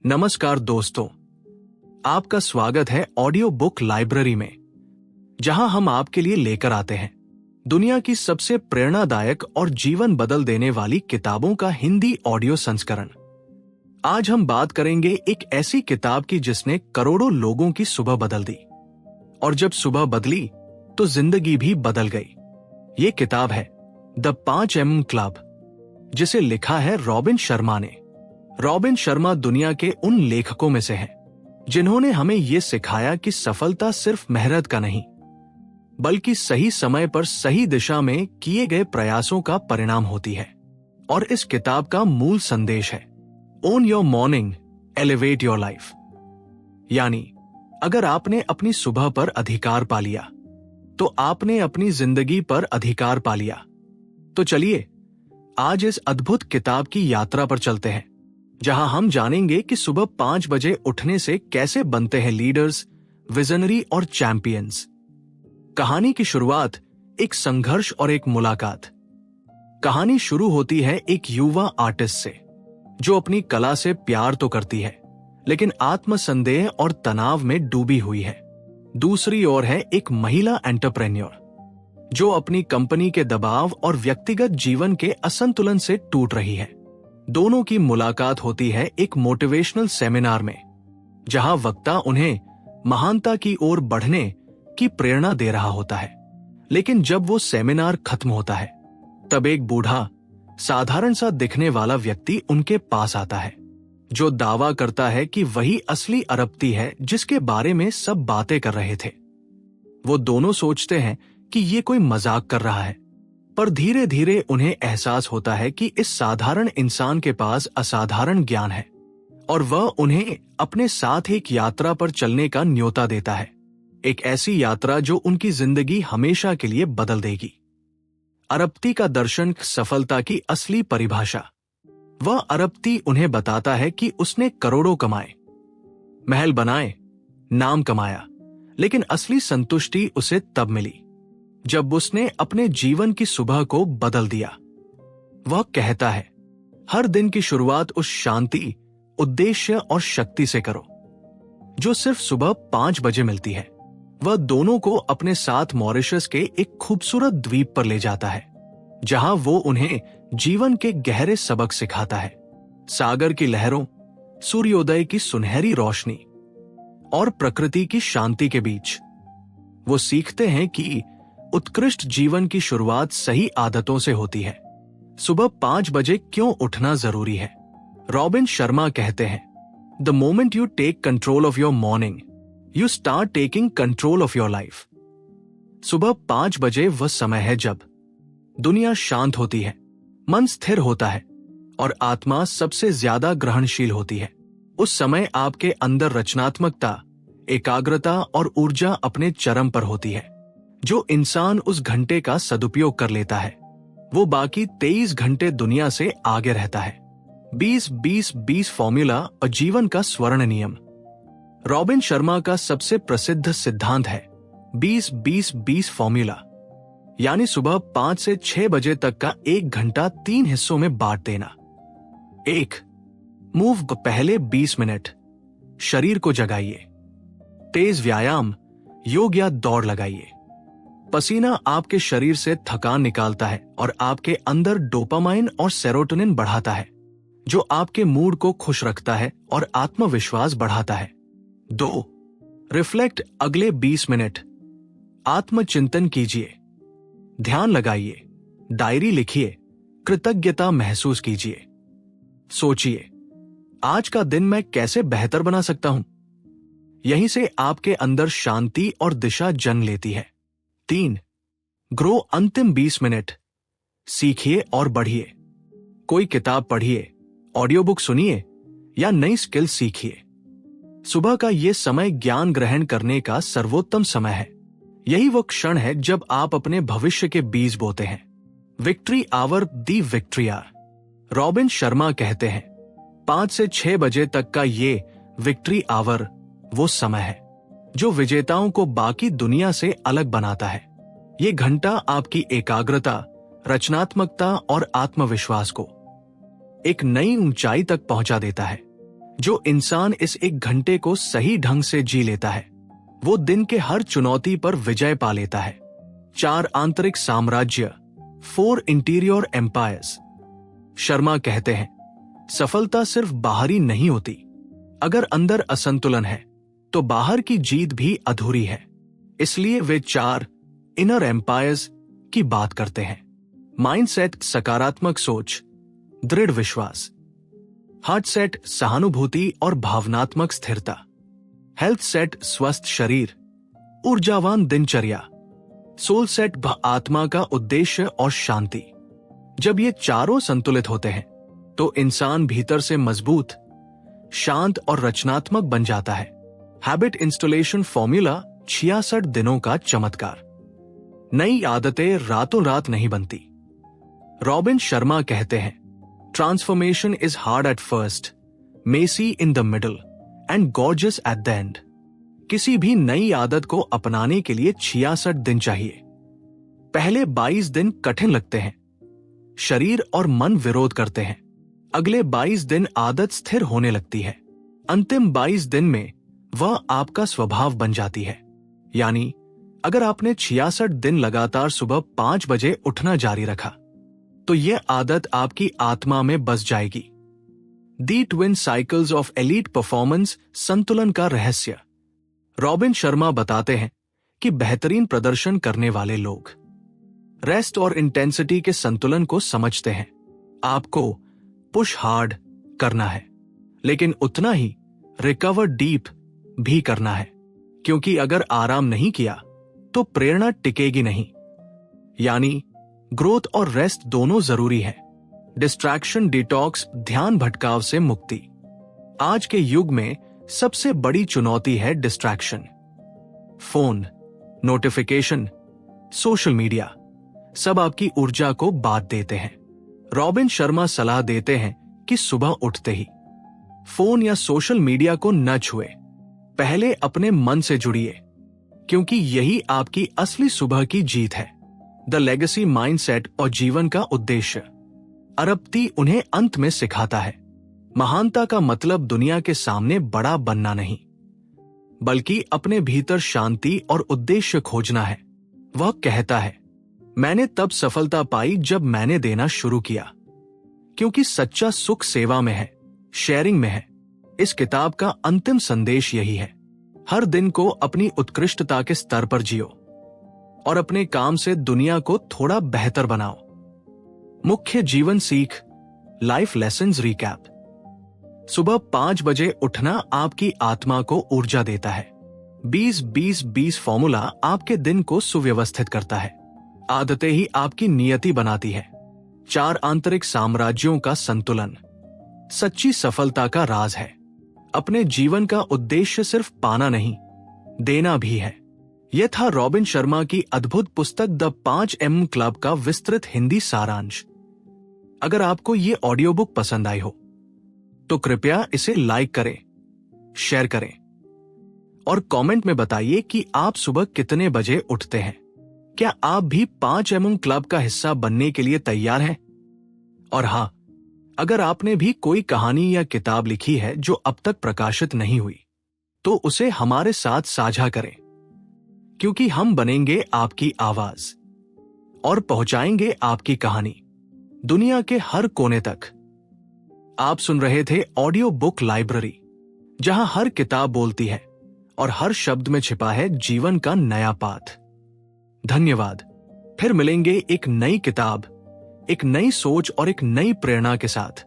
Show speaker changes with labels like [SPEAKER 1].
[SPEAKER 1] नमस्कार दोस्तों, आपका स्वागत है ऑडियो बुक लाइब्रेरी में, जहां हम आपके लिए लेकर आते हैं दुनिया की सबसे प्रेरणादायक और जीवन बदल देने वाली किताबों का हिंदी ऑडियो संस्करण। आज हम बात करेंगे एक ऐसी किताब की जिसने करोड़ों लोगों की सुबह बदल दी, और जब सुबह बदली तो जिंदगी भी बदल गई। ये किताब है द 5 क्लब, जिसे लिखा है रॉबिन शर्मा ने। रॉबिन शर्मा दुनिया के उन लेखकों में से हैं जिन्होंने हमें यह सिखाया कि सफलता सिर्फ मेहनत का नहीं, बल्कि सही समय पर सही दिशा में किए गए प्रयासों का परिणाम होती है। और इस किताब का मूल संदेश है own your morning, elevate your life. यानी अगर आपने अपनी सुबह पर अधिकार पा लिया तो आपने अपनी जिंदगी पर अधिकार पा लिया। तो चलिए आज इस अद्भुत किताब की यात्रा पर चलते हैं, जहां हम जानेंगे कि सुबह 5 बजे उठने से कैसे बनते हैं लीडर्स, विजनरी और चैंपियंस। कहानी की शुरुआत एक संघर्ष और एक मुलाकात। कहानी शुरू होती है एक युवा आर्टिस्ट से जो अपनी कला से प्यार तो करती है, लेकिन आत्मसंदेह और तनाव में डूबी हुई है। दूसरी ओर है एक महिला एंटरप्रेन्योर जो अपनी कंपनी के दबाव और व्यक्तिगत जीवन के असंतुलन से टूट रही है। दोनों की मुलाकात होती है एक मोटिवेशनल सेमिनार में, जहां वक्ता उन्हें महानता की ओर बढ़ने की प्रेरणा दे रहा होता है। लेकिन जब वो सेमिनार खत्म होता है, तब एक बूढ़ा साधारण सा दिखने वाला व्यक्ति उनके पास आता है, जो दावा करता है कि वही असली अरबपति है जिसके बारे में सब बातें कर रहे थे। वो दोनों सोचते हैं कि ये कोई मजाक कर रहा है, पर धीरे धीरे उन्हें एहसास होता है कि इस साधारण इंसान के पास असाधारण ज्ञान है, और वह उन्हें अपने साथ एक यात्रा पर चलने का न्योता देता है। एक ऐसी यात्रा जो उनकी जिंदगी हमेशा के लिए बदल देगी। अरबपति का दर्शन, सफलता की असली परिभाषा। वह अरबपति उन्हें बताता है कि उसने करोड़ों कमाए, महल बनाए, नाम कमाया, लेकिन असली संतुष्टि उसे तब मिली जब उसने अपने जीवन की सुबह को बदल दिया। वह कहता है, हर दिन की शुरुआत उस शांति, उद्देश्य और शक्ति से करो जो सिर्फ सुबह 5 बजे मिलती है। वह दोनों को अपने साथ मॉरिशस के एक खूबसूरत द्वीप पर ले जाता है, जहां वो उन्हें जीवन के गहरे सबक सिखाता है। सागर की लहरों, सूर्योदय की सुनहरी रोशनी और प्रकृति की शांति के बीच वो सीखते हैं कि उत्कृष्ट जीवन की शुरुआत सही आदतों से होती है। सुबह 5 बजे क्यों उठना जरूरी है? रॉबिन शर्मा कहते हैं, the moment you take control of your morning, you start taking control of your life. सुबह 5 बजे वह समय है जब दुनिया शांत होती है, मन स्थिर होता है और आत्मा सबसे ज्यादा ग्रहणशील होती है। उस समय आपके अंदर रचनात्मकता, एकाग्रता और ऊर्जा अपने चरम पर होती है। जो इंसान उस घंटे का सदुपयोग कर लेता है, वो बाकी 23 घंटे दुनिया से आगे रहता है। 20-20-20 फॉर्मूला और जीवन का स्वर्ण नियम। रॉबिन शर्मा का सबसे प्रसिद्ध सिद्धांत है 20-20-20 फॉर्मूला, यानी सुबह 5 से 6 बजे तक का 1 घंटा 3 हिस्सों में बांट देना। 1. मूव, पहले 20 मिनट शरीर को जगाइए। तेज व्यायाम, योग या दौड़ लगाइए। पसीना आपके शरीर से थकान निकालता है और आपके अंदर डोपामाइन और सेरोटोनिन बढ़ाता है, जो आपके मूड को खुश रखता है और आत्मविश्वास बढ़ाता है। 2. रिफ्लेक्ट, अगले 20 मिनट आत्मचिंतन कीजिए, ध्यान लगाइए, डायरी लिखिए, कृतज्ञता महसूस कीजिए। सोचिए, आज का दिन मैं कैसे बेहतर बना सकता हूं। यहीं से आपके अंदर शांति और दिशा जन्म लेती है। 3. ग्रो, अंतिम 20 मिनट सीखिए और बढ़िए। कोई किताब पढ़िए, ऑडियो बुक सुनिए या नई स्किल सीखिए। सुबह का यह समय ज्ञान ग्रहण करने का सर्वोत्तम समय है। यही वो क्षण है जब आप अपने भविष्य के बीज बोते हैं। Victory hour, the victory hour. Robin Sharma कहते हैं, 5 से 6 बजे तक का ये विक्ट्री आवर वो समय है जो विजेताओं को बाकी दुनिया से अलग बनाता है। ये घंटा आपकी एकाग्रता, रचनात्मकता और आत्मविश्वास को एक नई ऊंचाई तक पहुंचा देता है। जो इंसान इस 1 घंटे को सही ढंग से जी लेता है वो दिन के हर चुनौती पर विजय पा लेता है। 4 आंतरिक साम्राज्य, 4 इंटीरियर एम्पायर्स। शर्मा कहते हैं सफलता सिर्फ बाहरी नहीं होती, अगर अंदर असंतुलन है तो बाहर की जीत भी अधूरी है। इसलिए वे 4 इनर एम्पायर्स की बात करते हैं। माइंडसेट सकारात्मक सोच, दृढ़ विश्वास। हार्ट सेट सहानुभूति और भावनात्मक स्थिरता। हेल्थ सेट स्वस्थ शरीर, ऊर्जावान दिनचर्या। सोल सेट आत्मा का उद्देश्य और शांति। जब ये चारों संतुलित होते हैं तो इंसान भीतर से मजबूत, शांत और रचनात्मक बन जाता है। हैबिट इंस्टॉलेशन फॉर्मूला, 66 दिनों का चमत्कार। नई आदतें रातों रात नहीं बनती। रॉबिन शर्मा कहते हैं transformation is hard at first, messy in the middle and gorgeous at the end. किसी भी नई आदत को अपनाने के लिए 66 दिन चाहिए। पहले 22 दिन कठिन लगते हैं, शरीर और मन विरोध करते हैं। अगले 22 दिन आदत स्थिर होने लगती है। अंतिम 22 दिन में वह आपका स्वभाव बन जाती है। यानी अगर आपने 66 दिन लगातार सुबह 5 बजे उठना जारी रखा तो यह आदत आपकी आत्मा में बस जाएगी। The twin cycles of elite performance, संतुलन का रहस्य। रॉबिन शर्मा बताते हैं कि बेहतरीन प्रदर्शन करने वाले लोग रेस्ट और इंटेंसिटी के संतुलन को समझते हैं। आपको पुश हार्ड करना है, लेकिन उतना ही रिकवर डीप भी करना है, क्योंकि अगर आराम नहीं किया तो प्रेरणा टिकेगी नहीं। यानी ग्रोथ और रेस्ट दोनों जरूरी है। डिस्ट्रैक्शन डिटॉक्स, ध्यान भटकाव से मुक्ति। आज के युग में सबसे बड़ी चुनौती है distraction. Phone, notification, social media, सब आपकी ऊर्जा को बांध देते हैं। रॉबिन शर्मा सलाह देते हैं कि सुबह उठते ही फोन या सोशल मीडिया को न छुए। पहले अपने मन से जुड़िए, क्योंकि यही आपकी असली सुबह की जीत है। द लेगेसी माइंडसेट और जीवन का उद्देश्य। अरबती उन्हें अंत में सिखाता है महानता का मतलब दुनिया के सामने बड़ा बनना नहीं, बल्कि अपने भीतर शांति और उद्देश्य खोजना है। वह कहता है मैंने तब सफलता पाई जब मैंने देना शुरू किया, क्योंकि सच्चा सुख सेवा में है, शेयरिंग में है। इस किताब का अंतिम संदेश यही है, हर दिन को अपनी उत्कृष्टता के स्तर पर जियो और अपने काम से दुनिया को थोड़ा बेहतर बनाओ। मुख्य जीवन सीख, लाइफ लेसन्स रिकैप। सुबह 5 बजे उठना आपकी आत्मा को ऊर्जा देता है। 20-20-20 फॉर्मूला आपके दिन को सुव्यवस्थित करता है। आदतें ही आपकी नियति बनाती है। 4 आंतरिक साम्राज्यों का संतुलन सच्ची सफलता का राज है। अपने जीवन का उद्देश्य सिर्फ पाना नहीं, देना भी है। यह था रॉबिन शर्मा की अद्भुत पुस्तक द 5M क्लब का विस्तृत हिंदी सारांश। अगर आपको ये ऑडियो बुक पसंद आई हो तो कृपया इसे लाइक करें, शेयर करें और कमेंट में बताइए कि आप सुबह कितने बजे उठते हैं। क्या आप भी 5M क्लब का हिस्सा बनने के लिए तैयार हैं? और हाँ, अगर आपने भी कोई कहानी या किताब लिखी है जो अब तक प्रकाशित नहीं हुई तो उसे हमारे साथ साझा करें, क्योंकि हम बनेंगे आपकी आवाज और पहुंचाएंगे आपकी कहानी दुनिया के हर कोने तक। आप सुन रहे थे ऑडियो बुक लाइब्रेरी, जहां हर किताब बोलती है और हर शब्द में छिपा है जीवन का नया पाठ। धन्यवाद। फिर मिलेंगे एक नई किताब, एक नई सोच और एक नई प्रेरणा के साथ।